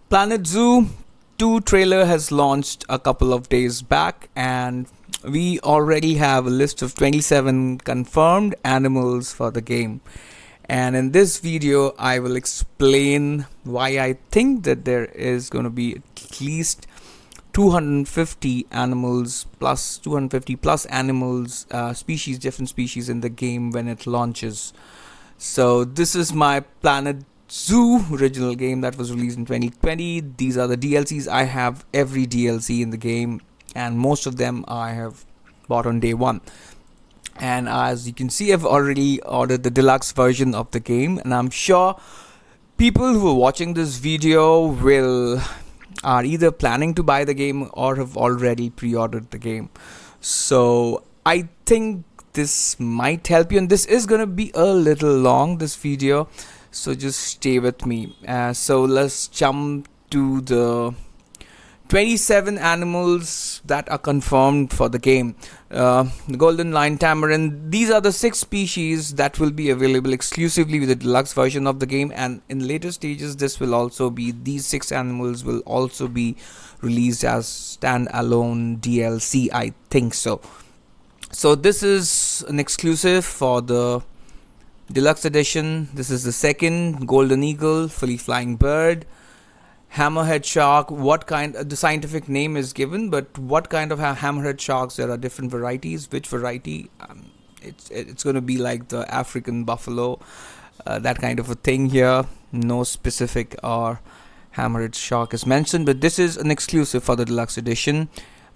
Planet Zoo 2 trailer has launched a couple of days back, and we already have a list of 27 confirmed animals for the game. And in this video, I will explain why I think that there is going to be at least 250 animals plus 250 plus animals, species, different species in the game when it launches. So this is my Planet Zoo original game that was released in 2020. These are the DLCs. I have every DLC in the game, and most of them I have bought on day one. And as you can see, I've already ordered the deluxe version of the game, and I'm sure people who are watching this video are either planning to buy the game or have already pre-ordered the game. So I think this might help you, and this is gonna be a little long, this video, so just stay with me. So let's jump to the 27 animals that are confirmed for the game. The golden lion tamarin, these are the 6 species that will be available exclusively with the deluxe version of the game, and in later stages these 6 animals will also be released as standalone DLC, I think so. So this is an exclusive for the deluxe edition. This is the second golden eagle, fully flying bird. Hammerhead shark, the scientific name is given, but what kind of hammerhead sharks? There are different varieties. Which variety? It's going to be like the African buffalo, that kind of a thing here. No specific or hammerhead shark is mentioned, but this is an exclusive for the deluxe edition.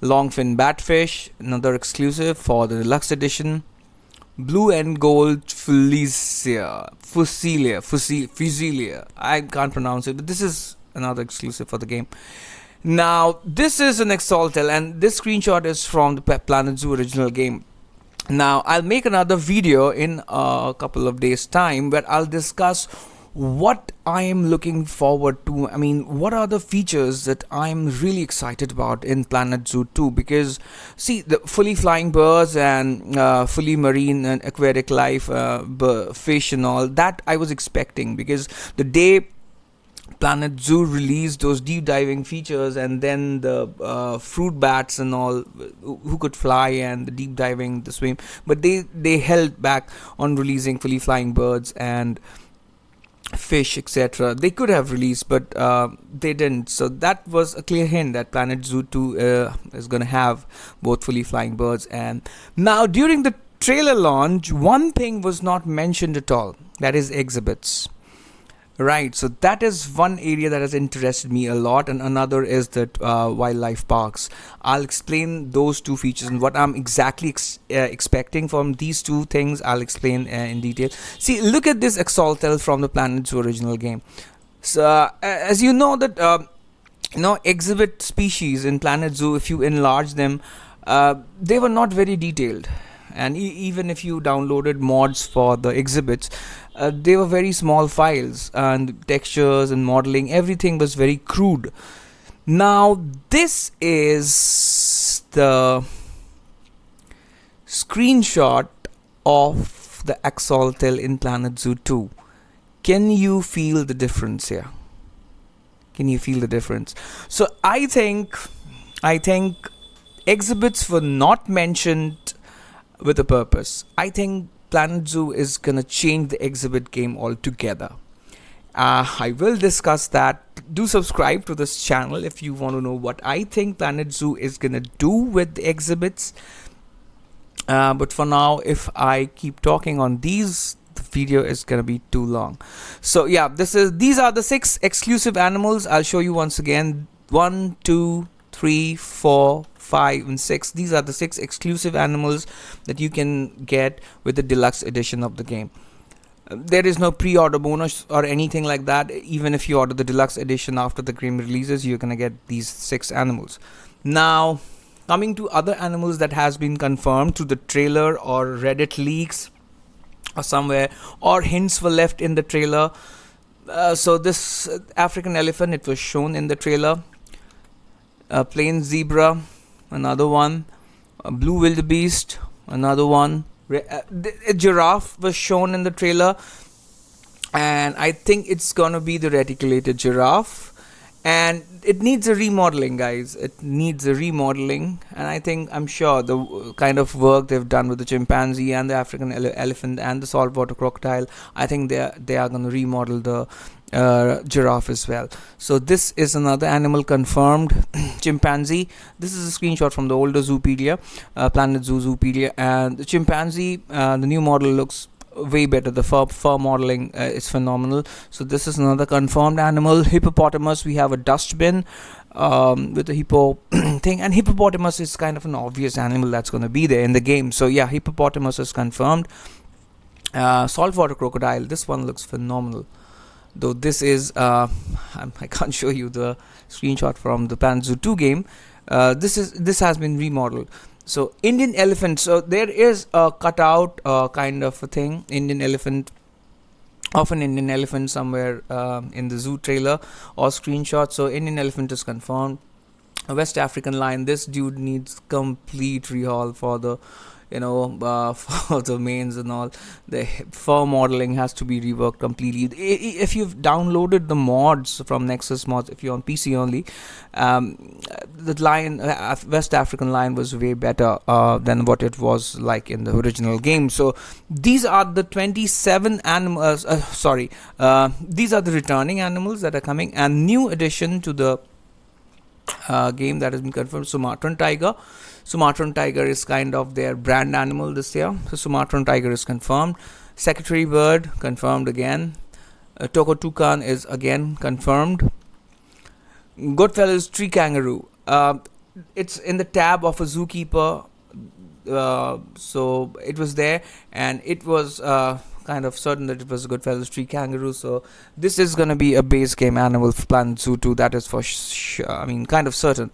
Longfin batfish, another exclusive for the deluxe edition. Blue and gold fusilia. I can't pronounce it, but this is another exclusive for the game. Now this is an Exaltel, and this screenshot is from the Planet Zoo original game. Now I'll make another video in a couple of days time where I'll discuss what I am looking forward to. I mean, what are the features that I'm really excited about in Planet Zoo 2? Because see, the fully flying birds and fully marine and aquatic life, fish and all that I was expecting, because the day Planet Zoo released those deep diving features, and then the fruit bats and all who could fly, and the deep diving, the swim, but they held back on releasing fully flying birds and fish, etc. They could have released, but they didn't. So that was a clear hint that Planet Zoo 2 is going to have both fully flying birds. And now during the trailer launch, one thing was not mentioned at all, that is exhibits. Right, so that is one area that has interested me a lot, and another is that wildlife parks. I'll explain those two features and what I'm exactly expecting from these two things. I'll explain in detail. See, look at this Exaltel from the Planet Zoo original game. So as you know that exhibit species in Planet Zoo, if you enlarge them, they were not very detailed, and even if you downloaded mods for the exhibits, they were very small files, and textures and modeling, everything was very crude. Now this is the screenshot of the Exaltel in Planet Zoo 2. Can you feel the difference here? Can you feel the difference? So I think exhibits were not mentioned with a purpose. I think Planet Zoo is gonna change the exhibit game altogether. I will discuss that. Do subscribe to this channel if you want to know what I think Planet Zoo is gonna do with the exhibits. But for now, if I keep talking on these, the video is gonna be too long. So yeah, these are the 6 exclusive animals. I'll show you once again. 1, 2, 3, 4, 5 and 6. These are the 6 exclusive animals that you can get with the deluxe edition of the game. There is no pre-order bonus or anything like that. Even if you order the deluxe edition after the game releases, you're gonna get these 6 animals. Now coming to other animals that has been confirmed through the trailer or Reddit leaks or somewhere, or hints were left in the trailer. So this African elephant, it was shown in the trailer. Plain zebra, another one. Blue wildebeest, another one. A giraffe was shown in the trailer, and I think it's gonna be the reticulated giraffe. and it needs a remodeling, guys. It needs a remodeling, and I'm sure the kind of work they've done with the chimpanzee and the African elephant and the saltwater crocodile, I think they are going to remodel the giraffe as well. So this is another animal confirmed. Chimpanzee. This is a screenshot from the older Zoopedia, Planet Zoo Zoopedia, and the chimpanzee, the new model looks way better. The fur modeling is phenomenal. So this is another confirmed animal. Hippopotamus, we have a dustbin with the hippo thing, and hippopotamus is kind of an obvious animal that's going to be there in the game. So yeah, hippopotamus is confirmed. Saltwater crocodile, this one looks phenomenal, though this is I can't show you the screenshot from the Planet Zoo 2 game. This has been remodeled. So Indian elephant, so there is a cutout kind of a thing, Indian elephant, of an Indian elephant somewhere in the zoo trailer or screenshot. So Indian elephant is confirmed. A West African lion, this dude needs complete rehaul for the for the manes and all. The fur modeling has to be reworked completely. If you've downloaded the mods from Nexus Mods, if you're on PC only, the lion, West African lion, was way better than what it was like in the original game. So these are the 27 animals. These are the returning animals that are coming, and new addition to the game that has been confirmed: Sumatran tiger. Sumatran tiger is kind of their brand animal this year. So Sumatran tiger is confirmed. Secretary bird confirmed again. Toko toucan is again confirmed. Goodfellas tree kangaroo. It's in the tab of a zookeeper. So it was there, and it was kind of certain that it was a Goodfellas tree kangaroo. So this is going to be a base game animal for Planet Zoo 2. That is for kind of certain.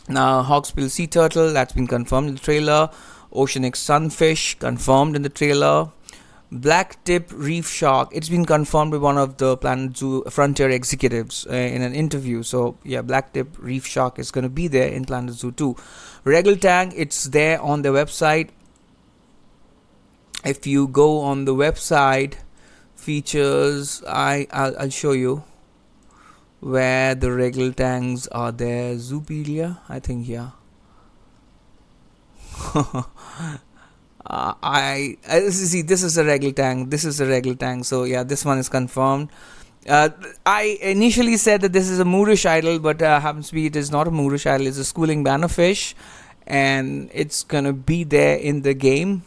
Now, hawksbill sea turtle, that's been confirmed in the trailer. Oceanic sunfish, confirmed in the trailer. Black tip reef shark, it's been confirmed by one of the Planet Zoo Frontier executives in an interview. So yeah, black tip reef shark is going to be there in Planet Zoo 2. Regal tang, it's there on their website. If you go on the website features, I'll show you where the regal tangs are there. Zoopedia, I think, yeah. I see, this is a regal tang. So yeah, this one is confirmed. I initially said that this is a Moorish idol, but happens to be it is not a Moorish idol. It's a schooling bannerfish, and it's gonna be there in the game.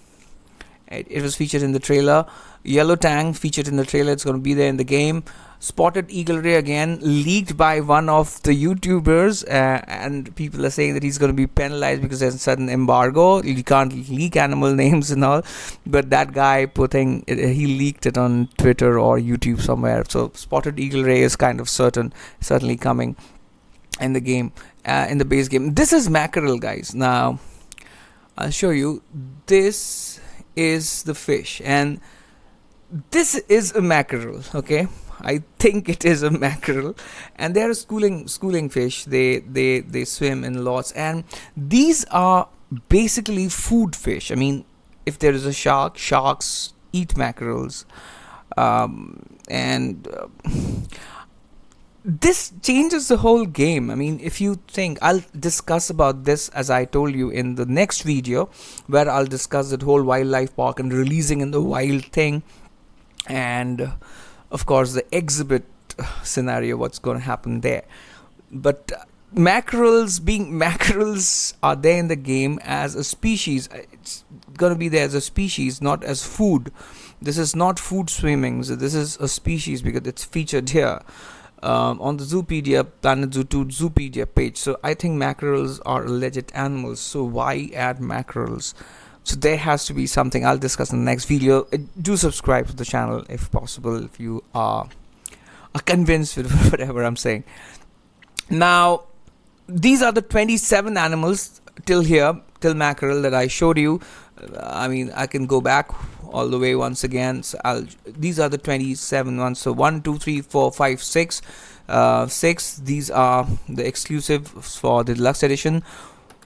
It was featured in the trailer. Yellow tang featured in the trailer. It's going to be there in the game. Spotted eagle ray, again leaked by one of the YouTubers, and people are saying that he's going to be penalized because there's a sudden embargo. You can't leak animal names and all, but that guy he leaked it on Twitter or YouTube somewhere. So spotted eagle ray is kind of certainly coming in the game, in the base game. This is mackerel, guys. Now I'll show you. This is the fish, and this is a mackerel. Okay, I think it is a mackerel, and they're a schooling fish. They swim in lots, and these are basically food fish. I mean, if there is a shark, sharks eat mackerels, and this changes the whole game. I mean, if you think, I'll discuss about this, as I told you, in the next video, where I'll discuss that whole wildlife park and releasing in the wild thing, and of course the exhibit scenario, what's going to happen there. But mackerels, being mackerels, are there in the game as a species. It's going to be there as a species, not as food. This is not food swimming, so this is a species because it's featured here on the Zoopedia, Planet Zoo 2 Zoopedia page. So I think mackerels are legit animals, so why add mackerels? So there has to be something. I'll discuss in the next video. Do subscribe to the channel if possible, if you are convinced with whatever I'm saying. Now, these are the 27 animals till mackerel that I showed you. I mean, I can go back all the way once again. So these are the 27 ones. So 1, 2, 3, 4, 5, 6. 6. These are the exclusive for the deluxe edition.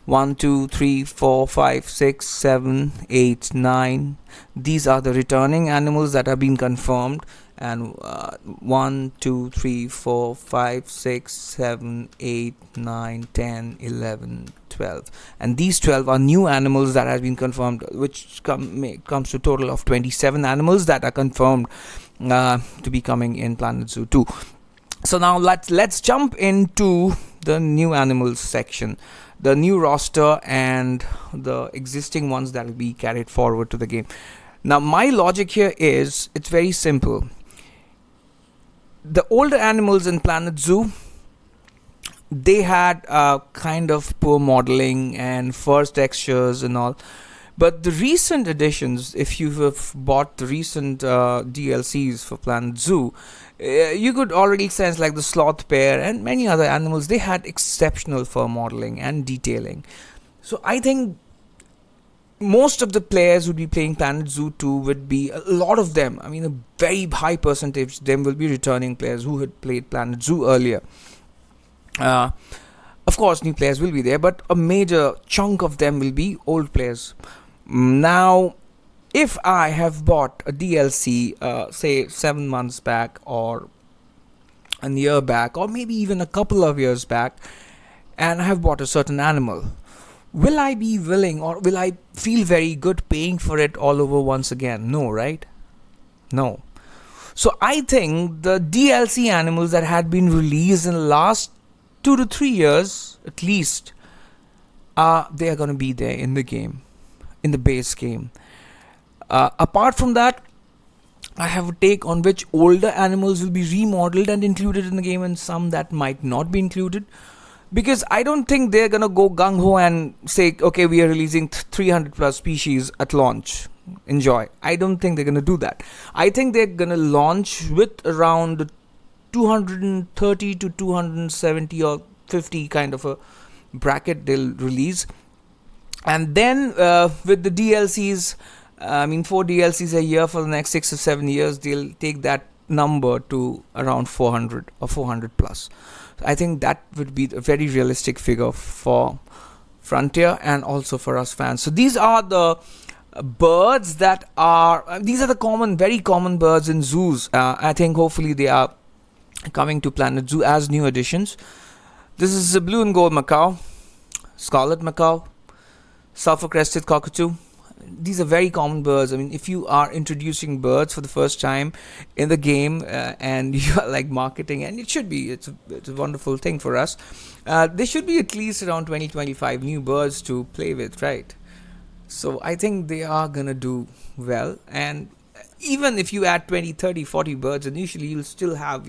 1, 2, 3, 4, 5, 6, 7, 8, 9. These are the returning animals that have been confirmed. And 1, 2, 3, 4, 5, 6, 7, 8, 9, 10, 11, 12. And these 12 are new animals that have been confirmed, which comes to a total of 27 animals that are confirmed to be coming in Planet Zoo 2. So now let's jump into the new animals section, the new roster and the existing ones that will be carried forward to the game. Now my logic here is, it's very simple. The older animals in Planet Zoo, they had kind of poor modeling and fur textures and all. But the recent additions, if you have bought the recent DLCs for Planet Zoo, you could already sense like the sloth bear and many other animals, they had exceptional fur modeling and detailing. So I think most of the players who would be playing Planet Zoo 2 would be, a lot of them, I mean a very high percentage of them will be returning players who had played Planet Zoo earlier. Of course new players will be there, but a major chunk of them will be old players. Now if I have bought a DLC say 7 months back or a year back or maybe even a couple of years back, and I have bought a certain animal, will I be willing or will I feel very good paying for it all over once again? No, right? No. So I think the DLC animals that had been released in the last 2 to 3 years at least, they are going to be there in the game, in the base game. Apart from that, I have a take on which older animals will be remodeled and included in the game and some that might not be included. Because I don't think they're gonna go gung-ho and say, okay, we are releasing 300 plus species at launch. Enjoy. I don't think they're gonna do that. I think they're gonna launch with around 230 to 270 or 50 kind of a bracket they'll release. And then with the DLCs, 4 DLCs a year for the next 6 or 7 years, they'll take that number to around 400 or 400 plus. I think that would be a very realistic figure for Frontier and also for us fans. So these are the birds that are, these are the common, very common birds in zoos. I think hopefully they are coming to Planet Zoo as new additions. This is the blue and gold macaw, scarlet macaw, sulfur crested cockatoo. These are very common birds. I mean, if you are introducing birds for the first time in the game and you are like marketing, and it should be, it's a wonderful thing for us. There should be at least around 20-25 new birds to play with, right? So I think they are gonna do well. And even if you add 20, 30, 40 birds, initially you'll still have,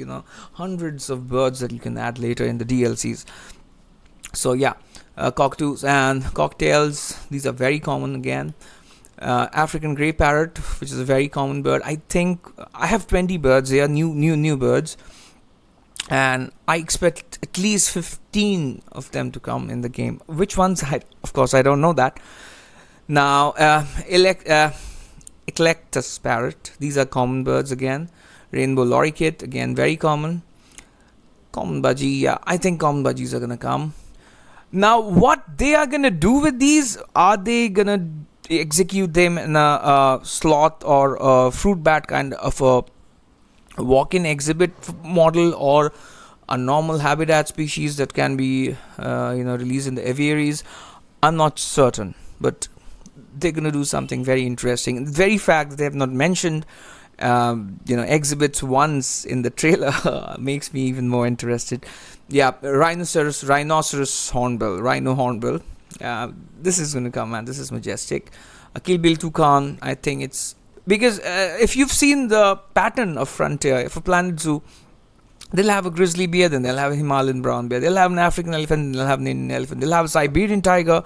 hundreds of birds that you can add later in the DLCs. So yeah, cockatoos and cocktails, these are very common again. African grey parrot, which is a very common bird. I think I have 20 birds. They are new birds, and I expect at least 15 of them to come in the game. Which ones? Of course, I don't know that. Now, eclectus parrot. These are common birds again. Rainbow lorikeet, again very common. Common budgie. Yeah, I think common budgies are gonna come. Now, what they are gonna do with these? Are they gonna execute them in a sloth or a fruit bat kind of a walk-in exhibit model, or a normal habitat species that can be released in the aviaries? I'm not certain, but they're going to do something very interesting. The very fact that they have not mentioned exhibits once in the trailer makes me even more interested. Yeah, rhinoceros hornbill, rhino hornbill. This is going to come, man. This is majestic. A kill-bill toucan. I think it's because if you've seen the pattern of Frontier for Planet Zoo, they'll have a grizzly bear, then they'll have a Himalayan brown bear, they'll have an African elephant, they'll have an Indian elephant, they'll have a Siberian tiger,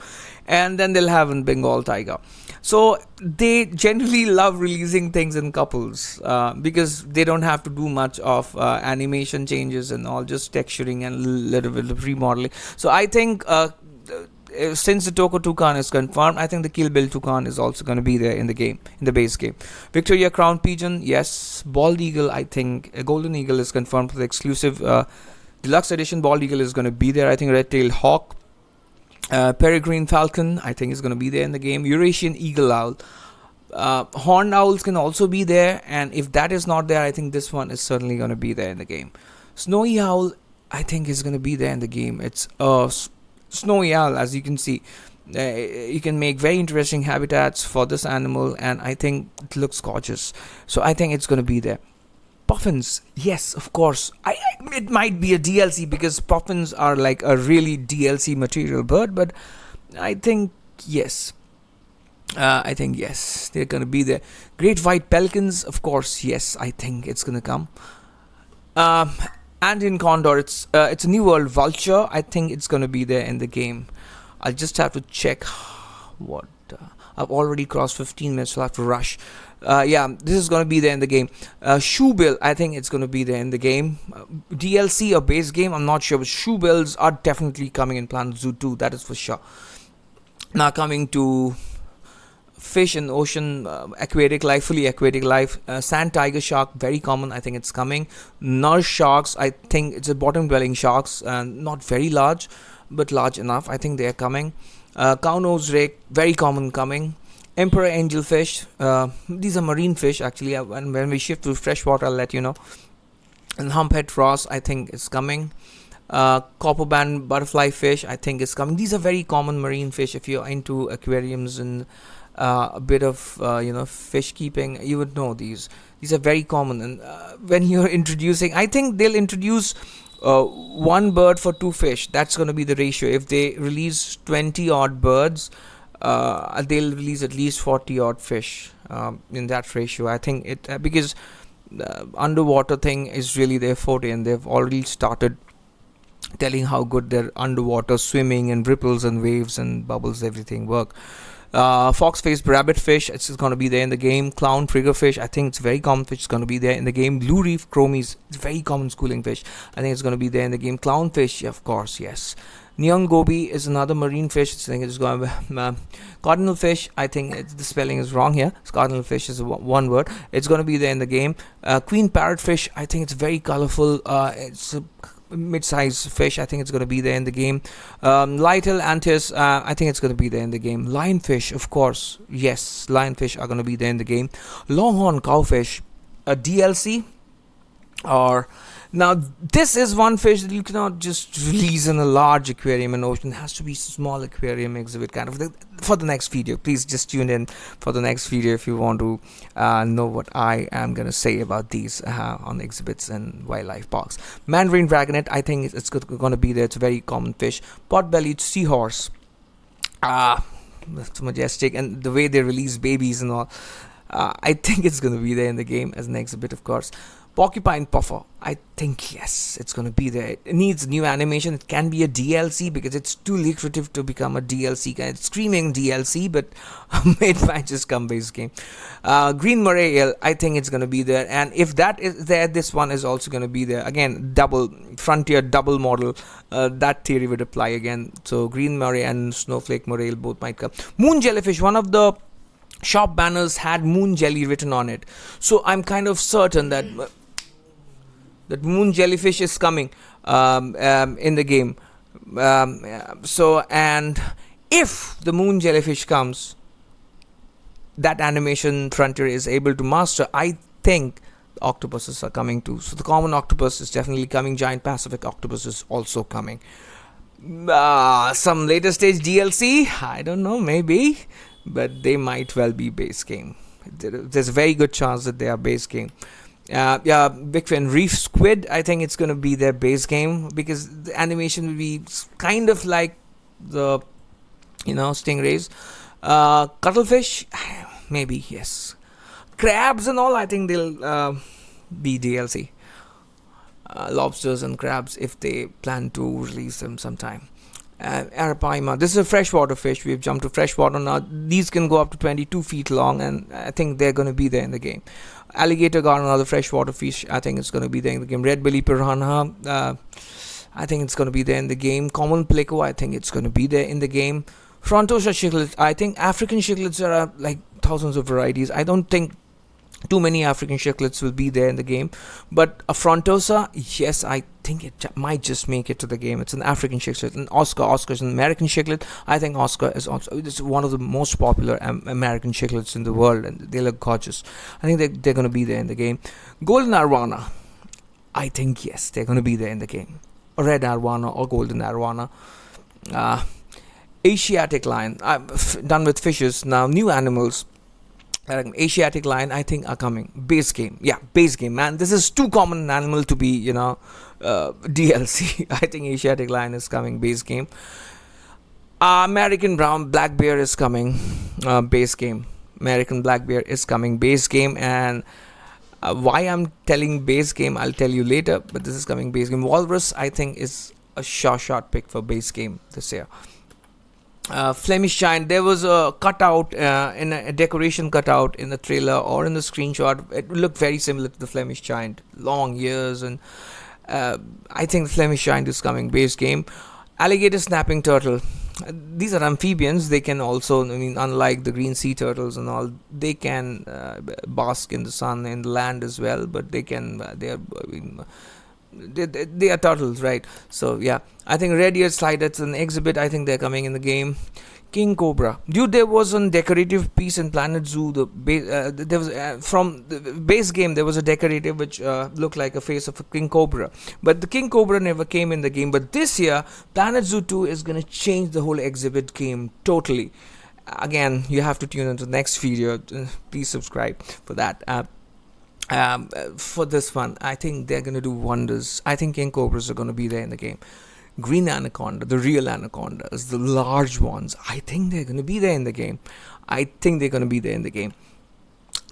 and then they'll have a Bengal tiger. So they generally love releasing things in couples because they don't have to do much of animation changes and all, just texturing and a little bit of remodeling. So I think since the Toko toucan is confirmed, I think the kill-bill toucan is also going to be there in the game, in the base game. Victoria crown pigeon, yes. Bald eagle, I think a golden eagle is confirmed for the exclusive deluxe edition. Bald eagle is going to be there. I think red-tailed hawk, Peregrine falcon, I think, is going to be there in the game. Eurasian eagle owl. Horned owls can also be there, and if that is not there, I think this one is certainly going to be there in the game. Snowy owl, I think, is going to be there in the game. It's a snowy owl, as you can see. You can make very interesting habitats for this animal, and I think it looks gorgeous. So I think it's going to be there. Puffins, yes, of course. It might be a DLC because puffins are like a really DLC material bird, but I think yes. Yes, they're gonna be there. Great white pelicans, of course, yes. I think it's gonna come. Andean condor, it's a new world vulture. I think it's gonna be there in the game. I'll just have to check what. I've already crossed 15 minutes, so I'll have to rush. Yeah, this is going to be there in the game. Shoebill, I think it's going to be there in the game. DLC or base game, I'm not sure, but shoebills are definitely coming in Planet Zoo 2, that is for sure. Now coming to fish and ocean, aquatic life, fully aquatic life. Sand tiger shark, very common, I think it's coming. Nurse sharks, I think it's a bottom dwelling sharks, not very large, but large enough. I think they are coming. Cow nose rake, very common, coming. Emperor angelfish, these are marine fish actually, and when we shift to freshwater I'll let you know. And humphead ross, I think is coming. Copper band butterfly fish, I think is coming. These are very common marine fish. If you're into aquariums and a bit of fish keeping, you would know these are very common. And when you're introducing, I think they'll introduce one bird for two fish. That's going to be the ratio. If they release 20 odd birds, they'll release at least 40 odd fish in that ratio. I think it because the underwater thing is really their forte, and they've already started telling how good their underwater swimming and ripples and waves and bubbles, everything work. Fox-faced rabbitfish, it's going to be there in the game. Clown triggerfish, I think it's very common fish, it's going to be there in the game. Blue reef chromies, it's very common schooling fish, I think it's going to be there in the game. Clownfish, of course, yes. Neon goby is another marine fish. I think it's going to cardinal fish. I think the spelling is wrong here. Cardinal fish is one word. It's going to be there in the game. Queen parrotfish, I think it's very colorful. It's a mid-sized fish. I think it's going to be there in the game. Lytle antis, I think it's going to be there in the game. Lionfish, of course, yes, lionfish are going to be there in the game. Longhorn cowfish, a DLC, or now this is one fish that you cannot just release in a large aquarium and ocean. It has to be small aquarium exhibit kind of. For the next video, please just tune in for the next video if you want to know what I am going to say about these on exhibits and wildlife parks. Mandarin dragonet, I think it's going to be there. It's a very common fish. Pot-bellied seahorse, that's majestic, and the way they release babies and all, I think it's going to be there in the game as an exhibit, of course. Porcupine puffer, I think yes, it's going to be there. It needs new animation. It can be a DLC because it's too lucrative to become a DLC. It's screaming DLC, but it might just come base game. Green moray eel, I think it's going to be there. And if that is there, this one is also going to be there. Again, double frontier, double model. That theory would apply again. So green moray and snowflake moray eel both might come. Moon jellyfish, one of the shop banners had moon jelly written on it. So I'm kind of certain that moon jellyfish is coming in the game. And if the moon jellyfish comes, that animation frontier is able to master, I think octopuses are coming too. So the common octopus is definitely coming. Giant Pacific octopus is also coming. Some later stage DLC, I don't know, maybe, but they might well be base game. There's a very good chance that they are base game. Big fin reef squid, I think it's going to be their base game because the animation will be kind of like the stingrays. Cuttlefish, maybe, yes. Crabs and all, I think they'll be DLC. Lobsters and crabs, if they plan to release them sometime. Arapaima, this is a freshwater fish. We've jumped to freshwater now. These can go up to 22 feet long, and I think they're going to be there in the game. Alligator gar, another freshwater fish, I think it's going to be there in the game. Red belly piranha, I think it's going to be there in the game. Common pleco, I think it's going to be there in the game. Frontosa cichlids, I think African cichlids are like thousands of varieties. I don't think too many African cichlids will be there in the game, but a frontosa, yes, I think it might just make it to the game. It's an African shiklet. And Oscar is an American shiklet. I think Oscar is also, it's one of the most popular American shiklets in the world, and they look gorgeous. I think they're going to be there in the game. Golden Arowana, I think yes, they're going to be there in the game. Red Arowana or Golden Arowana. Asiatic lion. I'm done with fishes. Now new animals. Asiatic lion, I think, are coming. Base game. Yeah, base game, man. This is too common an animal to be, DLC. I think Asiatic lion is coming. Base game. American brown black bear is coming. Base game. American black bear is coming. Base game. And why I'm telling base game, I'll tell you later. But this is coming base game. Walrus, I think, is a shot pick for base game this year. Flemish giant, there was a cutout in a decoration cutout in the trailer or in the screenshot. It looked very similar to the Flemish giant, long ears, and I think the Flemish giant is coming base game. Alligator snapping turtle, these are amphibians. They can also, unlike the green sea turtles and all, they can bask in the sun and the land as well, but they are turtles, right? So yeah, I think red eared slide, it's an exhibit. I think they're coming in the game. King Cobra, dude, there was a decorative piece in Planet Zoo. There was from the base game, there was a decorative which looked like a face of a King Cobra, but the King Cobra never came in the game. But this year, Planet Zoo 2 is gonna change the whole exhibit game totally. Again, you have to tune into the next video. Please subscribe for that. For this one, I think they're going to do wonders. I think King Cobras are going to be there in the game. Green anaconda, the real anacondas, the large ones, I think they're going to be there in the game.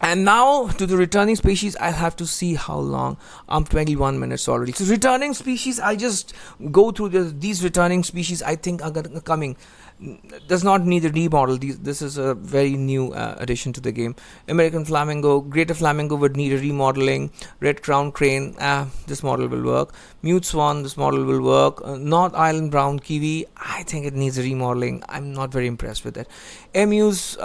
And now to the returning species, I'll have to see how long. I'm 21 minutes already. So returning species, I'll just go through these returning species I think are coming. Does not need a remodel. This is a very new addition to the game. American flamingo, greater flamingo would need a remodeling. Red crown crane, this model will work. Mute swan, this model will work. North Island brown kiwi, I think it needs a remodeling. I'm not very impressed with it. Emus,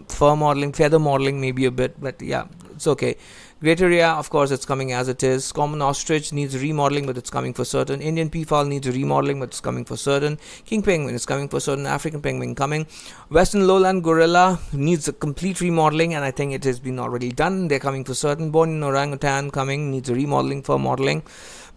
fur modeling, feather modeling maybe a bit, but yeah, it's okay. Great area, of course, it's coming as it is. Common ostrich needs remodeling, but it's coming for certain. Indian peafowl needs remodeling, but it's coming for certain. King penguin is coming for certain. African penguin coming. Western lowland gorilla needs a complete remodeling, and I think it has been already done. They're coming for certain. Born orangutan coming, needs a remodeling for modeling.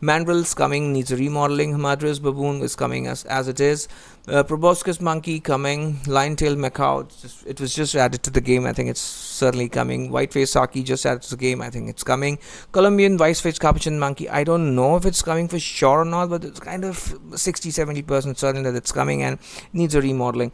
Mandrills coming, needs a remodeling. Hamadryas baboon is coming as it is. Proboscis monkey coming. Lion-tailed macaw, it was just added to the game. I think it's certainly coming. White-faced saki just added to the game. I think it's coming. Colombian white-faced capuchin monkey, I don't know if it's coming for sure or not, but it's kind of 60-70% certain that it's coming and needs a remodeling.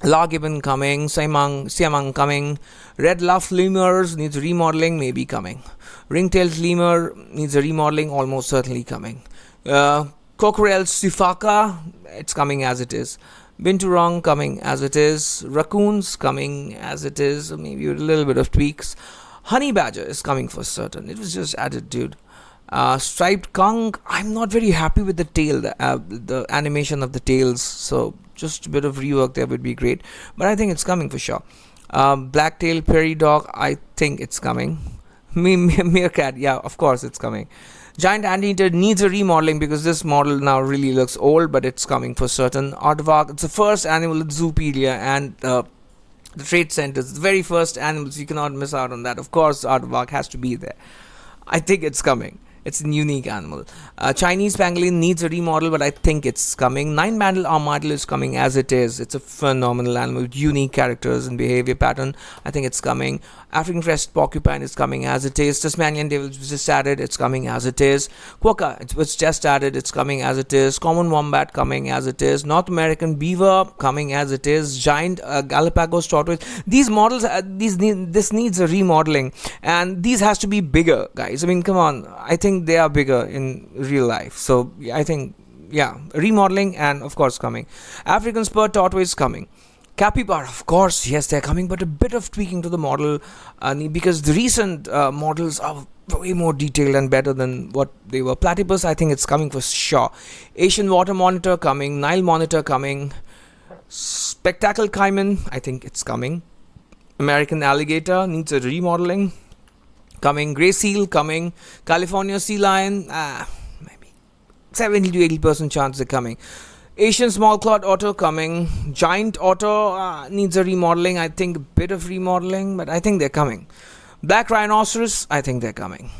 Law gibbon coming. Siamang coming. Red luff lemurs needs remodeling, maybe coming. Ring-tailed lemur needs a remodeling, almost certainly coming. Cockerel sifaka, it's coming as it is. Binturong coming as it is. Raccoons coming as it is, maybe with a little bit of tweaks. Honey badger is coming for certain. It was just added, dude. Striped conch, I'm not very happy with the tail, the animation of the tails, so just a bit of rework there would be great, but I think it's coming for sure. Black-tailed prairie dog, I think it's coming. Meerkat, yeah, of course it's coming. Giant anteater needs a remodeling because this model now really looks old, but it's coming for certain. Aardvark, it's the first animal at Zoopedia and the trade centers, the very first animals, you cannot miss out on that. Of course, aardvark has to be there. I think it's coming. It's a unique animal. Chinese pangolin needs a remodel, but I think it's coming. Nine-banded armadillo is coming as it is. It's a phenomenal animal with unique characters and behavior pattern. I think it's coming. African crested porcupine is coming as it is. Tasmanian devil was just added. It's coming as it is. Quokka, it was just added. It's coming as it is. Common wombat coming as it is. North American beaver coming as it is. Giant Galapagos tortoise. These models, this needs a remodeling, and these has to be bigger, guys. I mean, come on. I think they are bigger in real life, so I think, yeah, remodeling and of course coming. African spur tortoise coming. Capybara, of course, yes, they're coming, but a bit of tweaking to the model because the recent models are way more detailed and better than what they were. Platypus, I think it's coming for sure. Asian water monitor coming. Nile monitor coming. Spectacle caiman, I think it's coming. American alligator needs a remodeling. Coming. Grey seal coming. California sea lion, 70 to 80% chance they're coming. Asian small clawed otter coming. Giant otter needs a remodeling. I think a bit of remodeling, but I think they're coming. Black rhinoceros, I think they're coming.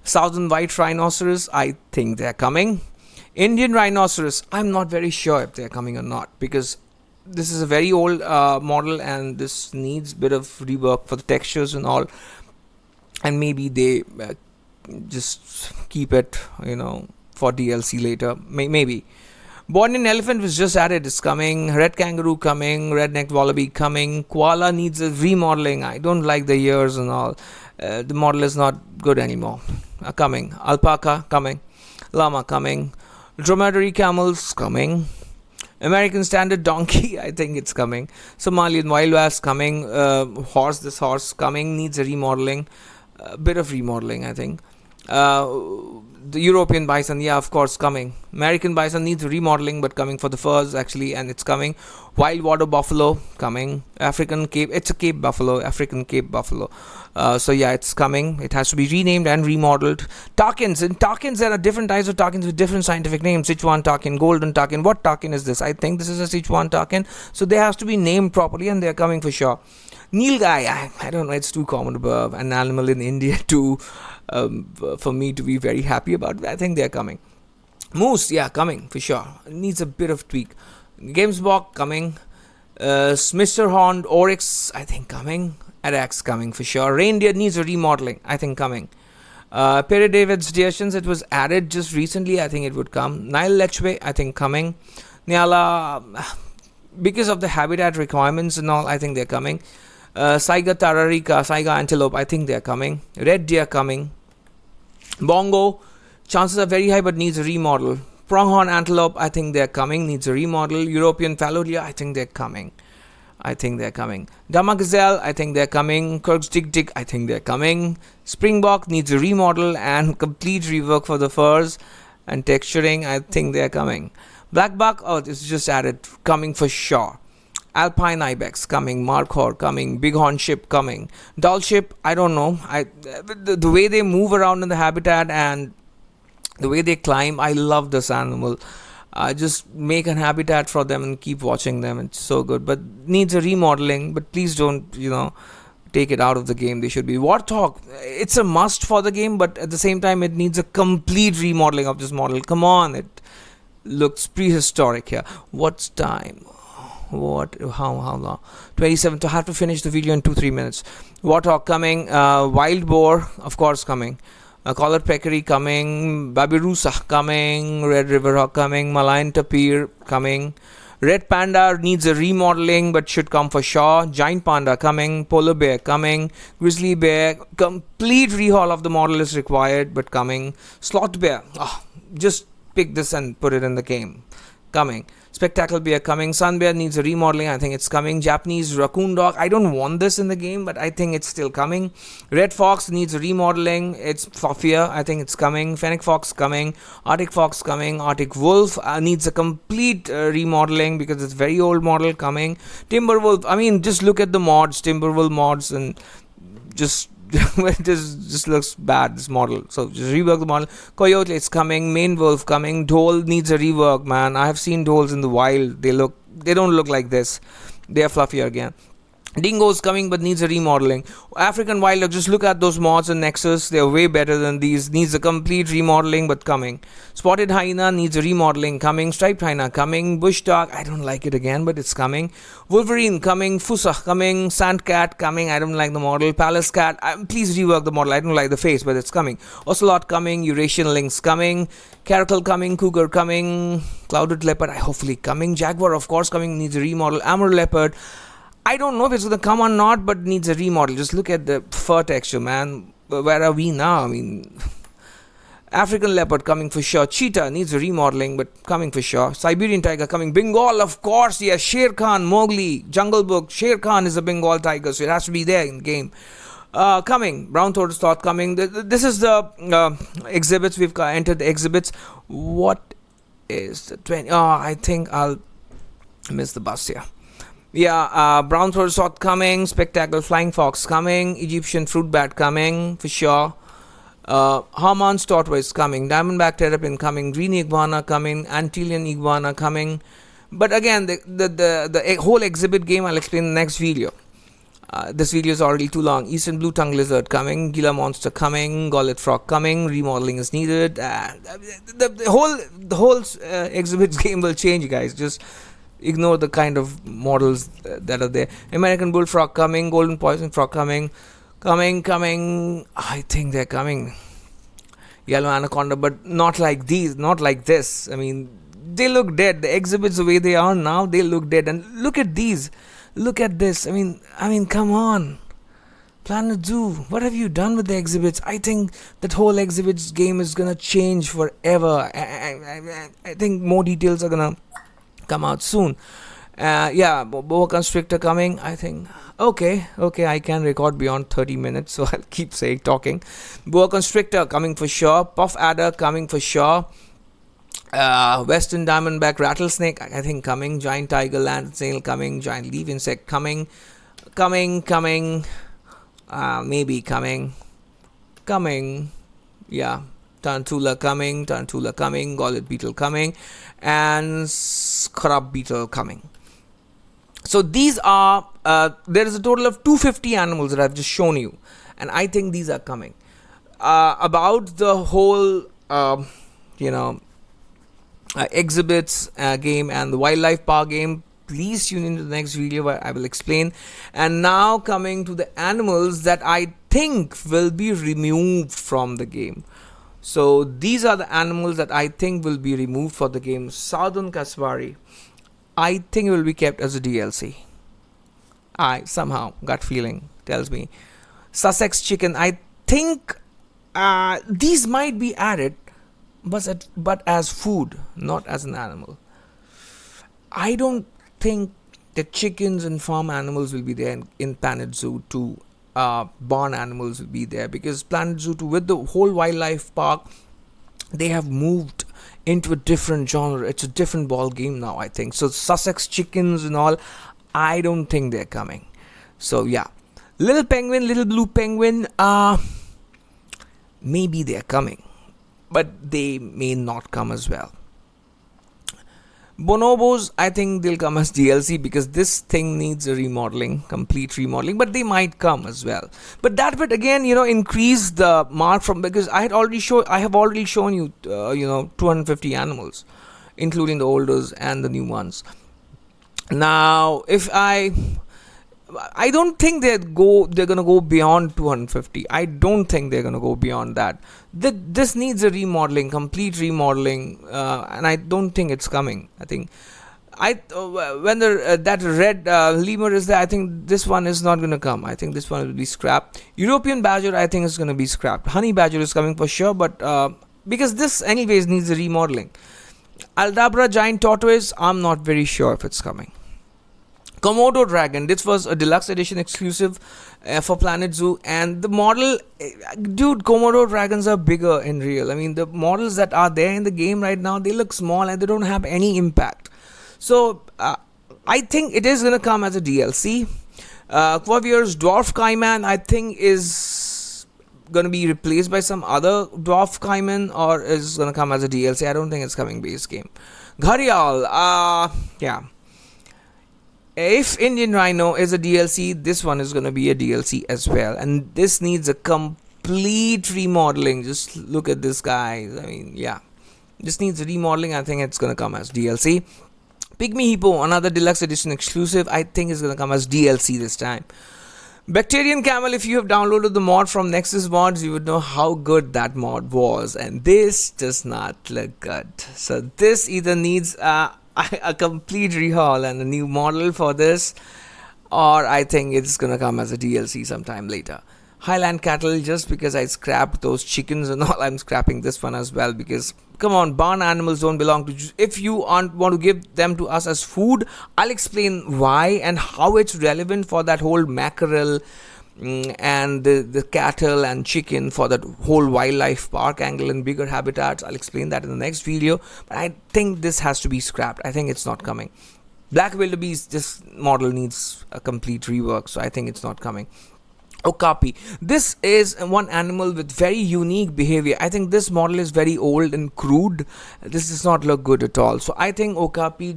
Southern white rhinoceros, I think they're coming. Indian rhinoceros, I'm not very sure if they're coming or not, because this is a very old model and this needs a bit of rework for the textures and all, and maybe they just keep it, for DLC later. Maybe. Bornean elephant was just added, is coming. Red kangaroo coming. Red-necked wallaby coming. Koala needs a remodeling. I don't like the ears and all. The model is not good anymore. Coming. Alpaca coming. Llama coming. Dromedary camels coming. American standard donkey, I think it's coming. Somalian wild ass coming. This horse coming, needs a remodeling. A bit of remodeling, I think. The European bison, yeah, of course, coming. American bison needs remodeling, but coming for the furs, actually, and it's coming. Wild water buffalo, coming. African Cape, it's a Cape buffalo, African Cape buffalo. So yeah, it's coming. It has to be renamed and remodeled. Tarkins, in Tarkins, there are different types of Tarkins with different scientific names. Sichuan Tarkin, Golden Tarkin. What Tarkin is this? I think this is a Sichuan Tarkin. So they have to be named properly, and they're coming for sure. Nilgai, I don't know, it's too common above. An animal in India too, for me to be very happy about it. I think they're coming. Moose, yeah, coming for sure. Needs a bit of tweak. Gamesbok coming. Mr. Horned Oryx, I think coming. Arax coming for sure. Reindeer needs a remodeling, I think coming. Perry David's Deershins, it was added just recently, I think it would come. Nile Lechwe, I think coming. Nyala, because of the habitat requirements and all, I think they're coming. Saiga Tararika, Saiga Antelope, I think they're coming. Red Deer coming. Bongo, chances are very high but needs a remodel. Pronghorn Antelope, I think they're coming, needs a remodel. European Fallow Deer, I think they're coming. Dama Gazelle, I think they're coming. Kirk's Dig, I think they're coming. Springbok needs a remodel and complete rework for the furs and texturing, I think they're coming. Black Buck, oh, this is just added, coming for sure. Alpine Ibex coming, Markhor coming, Bighorn Ship coming, Dull Ship, I don't know. The way they move around in the habitat and the way they climb, I love this animal. Just make an habitat for them and keep watching them. It's so good, but needs a remodeling. But please don't, take it out of the game. They should be. Warthog, it's a must for the game, but at the same time, it needs a complete remodeling of this model. Come on, it looks prehistoric here. What's time? How long? 27. So I have to finish the video in 2-3 minutes. Warthog coming. Wild boar, of course, coming. Collared peccary coming. Babirusa coming. Red river hawk coming. Malayan tapir coming. Red panda needs a remodeling but should come for sure. Giant panda coming. Polar bear coming. Grizzly bear. Complete rehaul of the model is required but coming. Sloth bear. Just pick this and put it in the game. Coming. Spectacle bear coming. Sun bear needs a remodeling. I think it's coming. Japanese raccoon dog. I don't want this in the game, but I think it's still coming. Red fox needs a remodeling. It's fluffier. I think it's coming. Fennec fox coming. Arctic fox coming. Arctic wolf needs a complete remodeling because it's very old model coming. Timberwolf. I mean, just look at the mods. Timberwolf mods and just it just looks bad, this model. So just rework the model. Coyote is coming. Maine wolf coming. Dhole needs a rework, man. I have seen dholes in the wild. They don't look like this. They are fluffier again. Dingo's coming but needs a remodeling. African wild dog, just look at those mods and Nexus. They're way better than these. Needs a complete remodeling but coming. Spotted hyena needs a remodeling coming. Striped hyena coming. Bush dog, I don't like it again but it's coming. Wolverine coming. Fusa coming. Sand cat coming. I don't like the model. Palace cat, please rework the model. I don't like the face but it's coming. Ocelot coming. Eurasian lynx coming. Caracal coming. Cougar coming. Clouded leopard, hopefully coming. Jaguar, of course, coming. Needs a remodel. Amur leopard, I don't know if it's going to come or not, but needs a remodel. Just look at the fur texture, man. Where are we now? I mean, African leopard coming for sure. Cheetah needs a remodeling, but coming for sure. Siberian tiger coming. Bengal, of course, yes. Sher Khan, Mowgli, Jungle Book. Sher Khan is a Bengal tiger, so it has to be there in the game. Coming. Brown throated sloth coming. This is the exhibits. We've entered the exhibits. What is the 20? I think I'll miss the bus here. Yeah, brown throated sloth coming, spectacle flying fox coming, Egyptian fruit bat coming for sure. Harman's tortoise coming, diamondback terrapin coming, green iguana coming, Antillean iguana coming. But again, the whole exhibit game I'll explain in the next video. This video is already too long. Eastern blue tongue lizard coming, Gila monster coming, Gullet frog coming. Remodeling is needed. The whole exhibit game will change, guys. Just ignore the kind of models that are there. American bullfrog coming, golden poison frog coming. I think they're coming. Yellow anaconda, but not like these, not like this. I mean, they look dead. The exhibits the way they are now, they look dead. And look at these. Look at this. I mean, come on. Planet Zoo, what have you done with the exhibits? I think that whole exhibits game is gonna change forever. I think more details are gonna come out soon. Boa constrictor coming. I think okay, I can record beyond 30 minutes, so I'll keep talking. Boa constrictor coming for sure. Puff adder coming for sure. Western diamondback rattlesnake, I think coming. Giant tiger land snail coming. Giant leaf insect coming. Maybe coming. Yeah. Tarantula coming. Gullet beetle coming. And scrub beetle coming. So these are, there is a total of 250 animals that I've just shown you. And I think these are coming. About the whole, exhibits game and the wildlife park game, please tune into the next video where I will explain. And now coming to the animals that I think will be removed from the game. So these are the animals that I think will be removed for the game. Southern Kasbari, I think it will be kept as a DLC. I somehow gut feeling tells me. Sussex chicken, I think these might be added, but as food, not as an animal. I don't think the chickens and farm animals will be there in Planet Zoo 2. Barn animals will be there because Planet Zoo 2, with the whole wildlife park, they have moved into a different genre. It's a different ball game now, I think. So Sussex chickens and all, I don't think they're coming. So yeah, little penguin, little blue penguin, maybe they're coming, but they may not come as well. Bonobos, I think they'll come as DLC because this thing needs a complete remodeling, but they might come as well. But that would again, increase the mark from, because I have already shown you, 250 animals, including the olders and the new ones. Now, if I don't think they're gonna go beyond 250. I don't think they're gonna go beyond that. This needs a complete remodeling, and I don't think it's coming. I think when that red lemur is there, I think this one is not gonna come. I think this one will be scrapped. European badger, I think is gonna be scrapped. Honey badger is coming for sure, but because this anyways needs a remodeling. Aldabra giant tortoise, I'm not very sure if it's coming. Komodo dragon, this was a deluxe edition exclusive for Planet Zoo, and the model, Komodo dragons are bigger in real. I mean, the models that are there in the game right now, they look small and they don't have any impact. So I think it is gonna come as a DLC. Quavier's dwarf caiman, I think is gonna be replaced by some other dwarf caiman, or is gonna come as a DLC. I don't think it's coming base game. Gharial, yeah. If Indian Rhino is a DLC, this one is going to be a DLC as well. And this needs a complete remodeling. Just look at this, guys. I mean, yeah. This needs a remodeling. I think it's going to come as DLC. Pygmy Hippo, another deluxe edition exclusive. I think it's going to come as DLC this time. Bacterian Camel, if you have downloaded the mod from Nexus Mods, you would know how good that mod was. And this does not look good. So this either needs a complete rehaul and a new model for this, or I think it's gonna come as a DLC sometime later. Highland cattle, just because I scrapped those chickens and all, I'm scrapping this one as well, because come on, barn animals don't belong to, if you want to give them to us as food, I'll explain why and how it's relevant for that whole mackerel and the cattle and chicken for that whole wildlife park angle and bigger habitats. I'll explain that in the next video, but I think this has to be scrapped. I think it's not coming. Black wildebeest, this model needs a complete rework, so I think it's not coming. Okapi. This is one animal with very unique behavior. I think this model is very old and crude. This does not look good at all. So I think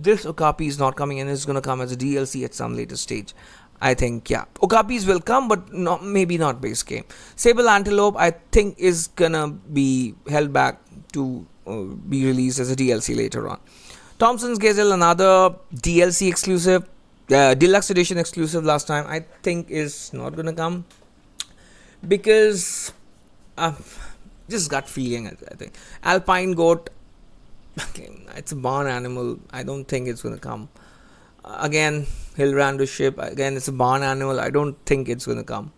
this Okapi is not coming, and it's going to come as a DLC at some later stage. I think, yeah. Okapis will come, but maybe not base game. Sable Antelope, I think, is going to be held back to be released as a DLC later on. Thompson's Gazelle, another DLC exclusive. Deluxe edition exclusive last time, I think is not gonna come because just gut feeling. I think Alpine Goat, it's a barn animal. I don't think it's gonna come. Again, Hillrander Ship, again it's a barn animal. I don't think it's gonna come.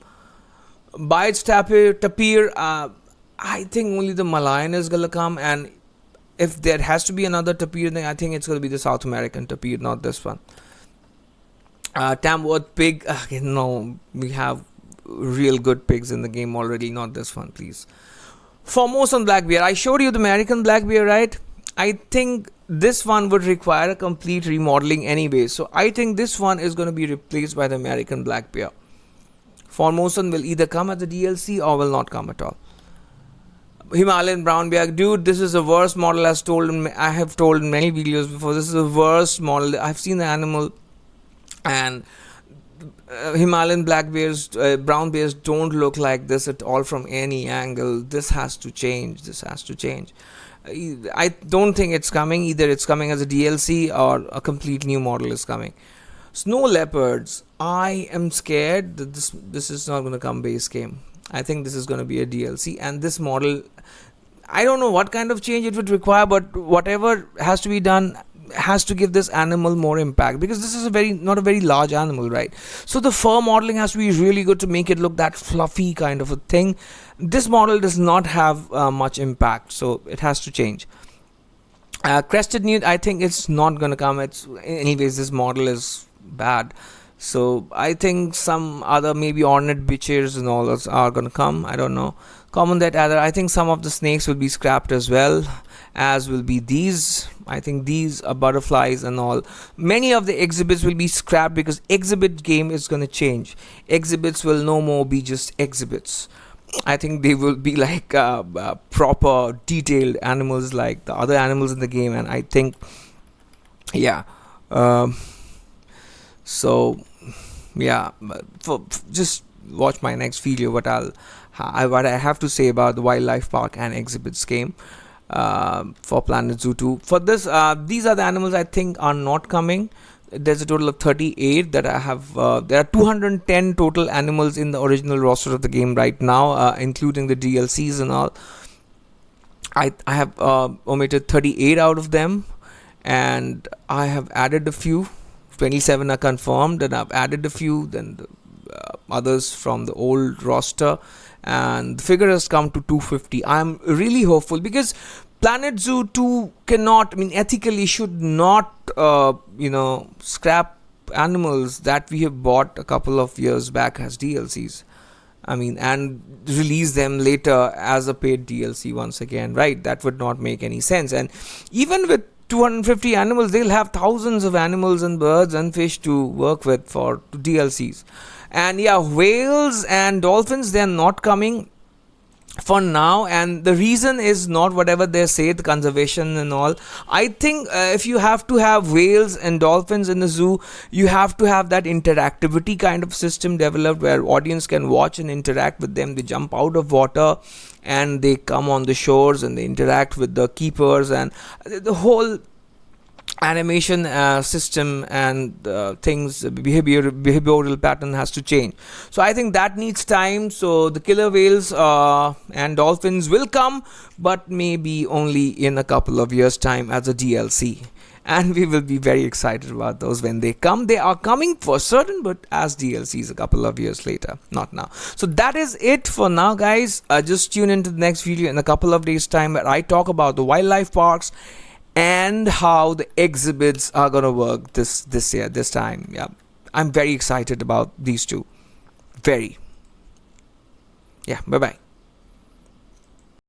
Bites Tapir, I think only the Malayan is gonna come, and if there has to be another tapir, then I think it's gonna be the South American tapir, not this one. Tamworth Pig, no, we have real good pigs in the game already, not this one, please. Formosan Black Bear, I showed you the American Black Bear, right? I think this one would require a complete remodeling anyway, so I think this one is going to be replaced by the American Black Bear. Formosan will either come as a DLC or will not come at all. Himalayan Brown Bear, dude, this is the worst model I have told in many videos before. This is the worst model. I've seen the animal, and Himalayan black bears, brown bears don't look like this at all from any angle. This has to change. I don't think it's coming. Either it's coming as a DLC or a complete new model is coming. Snow leopards, I am scared that this is not going to come base game. I think this is going to be a DLC, and this model, I don't know what kind of change it would require, but whatever has to be done has to give this animal more impact, because this is not a very large animal, right? So the fur modeling has to be really good to make it look that fluffy kind of a thing. This model does not have much impact, so it has to change. Crested newt, I think it's not going to come. Anyways, this model is bad, so I think some other maybe ornate bitches and all those are going to come. I don't know. Common that adder, I think some of the snakes will be scrapped as well, as will be these. I think these are butterflies and all. Many of the exhibits will be scrapped because exhibit game is going to change. Exhibits will no more be just exhibits. I think they will be like proper detailed animals like the other animals in the game, and I think, yeah. So yeah, just watch my next video what I have to say about the wildlife park and exhibits game for Planet Zoo 2. For this, these are the animals I think are not coming. There's a total of 38 that I have. There are 210 total animals in the original roster of the game right now, including the DLCs and all. I have omitted 38 out of them, and I have added a few. 27 are confirmed, and I've added a few. Then the others from the old roster, and the figure has come to 250. I'm really hopeful because Planet Zoo 2 cannot, ethically should not, scrap animals that we have bought a couple of years back as DLCs. And release them later as a paid DLC once again, right? That would not make any sense. And even with 250 animals, they'll have thousands of animals and birds and fish to work with for DLCs. And yeah, whales and dolphins, they're not coming for now, and the reason is not whatever they say, the conservation and all. I think if you have to have whales and dolphins in the zoo, you have to have that interactivity kind of system developed where audience can watch and interact with them. They jump out of water and they come on the shores and they interact with the keepers, and the whole animation system and things, behavioral pattern has to change. So I think that needs time. So the killer whales and dolphins will come, but maybe only in a couple of years time as a DLC, and we will be very excited about those when they come. They are coming for certain, but as DLCs a couple of years later, not now. So that is it for now, guys. Just tune into the next video in a couple of days time where I talk about the wildlife parks and how the exhibits are gonna work this year, this time. Yeah, I'm very excited about these two. Yeah, bye bye.